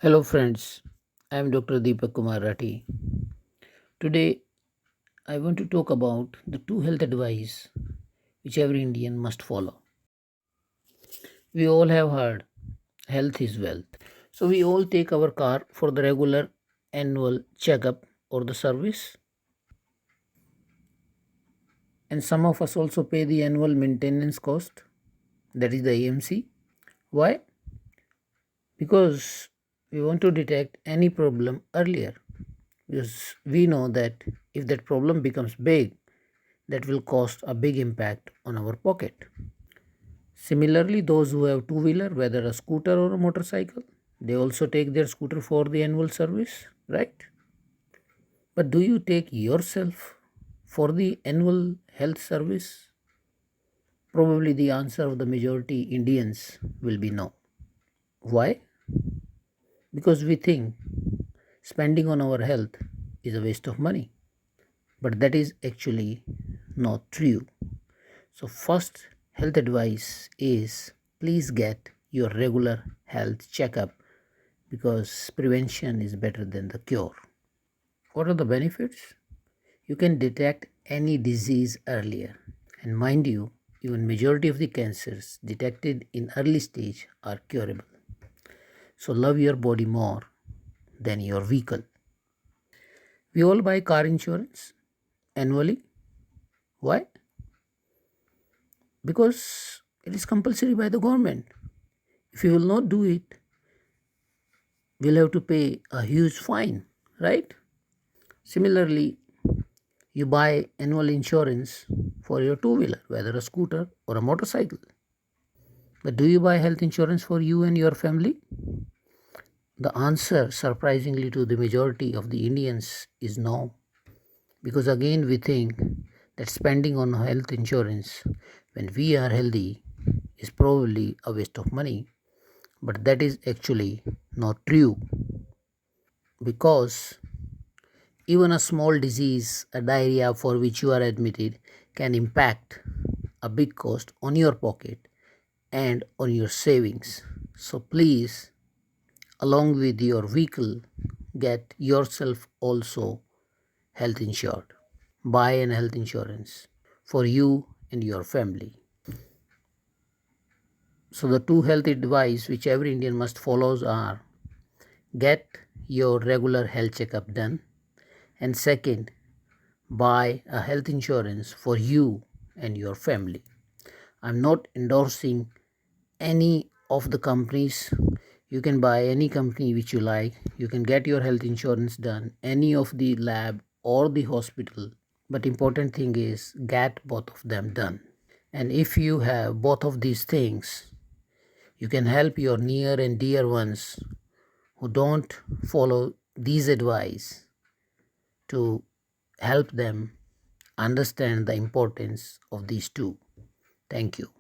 Hello, friends. I am Dr. Deepak Kumar Rathi. Today, I want to talk about the two health advice which every Indian must follow. We all have heard health is wealth. So, we all take our car for the regular annual checkup or the service, and some of us also pay the annual maintenance cost, that is the AMC. Why? Because we want to detect any problem earlier. Because we know that if that problem becomes big, that will cost a big impact on our pocket. Similarly, those who have two-wheeler, whether a scooter or a motorcycle, they also take their scooter for the annual service, right? But do you take yourself for the annual health service? Probably the answer of the majority Indians will be no. Why? Because we think spending on our health is a waste of money. But that is actually not true. So, first health advice is please get your regular health checkup because prevention is better than the cure. What are the benefits? You can detect any disease earlier. And mind you, even majority of the cancers detected in early stage are curable. So love your body more than your vehicle. We all buy car insurance annually. Why? Because it is compulsory by the government. If you will not do it, we'll have to pay a huge fine, right? Similarly, you buy annual insurance for your two wheeler, whether a scooter or a motorcycle. But do you buy health insurance for you and your family? The answer, surprisingly to the majority of the Indians, is no. Because again, we think that spending on health insurance when we are healthy is probably a waste of money. But that is actually not true because even a small disease, a diarrhea for which you are admitted, can impact a big cost on your pocket and on your savings. So please, along with your vehicle, get yourself also health insured. Buy an health insurance for you and your family. So the two health advice which every Indian must follow are get your regular health checkup done, and second, buy a health insurance for you and your family. I'm not endorsing any of the companies. You can buy any company which you like. You can get your health insurance done, any of the lab or the hospital. But important thing is get both of them done. And if you have both of these things, you can help your near and dear ones who don't follow these advice to help them understand the importance of these two. Thank you.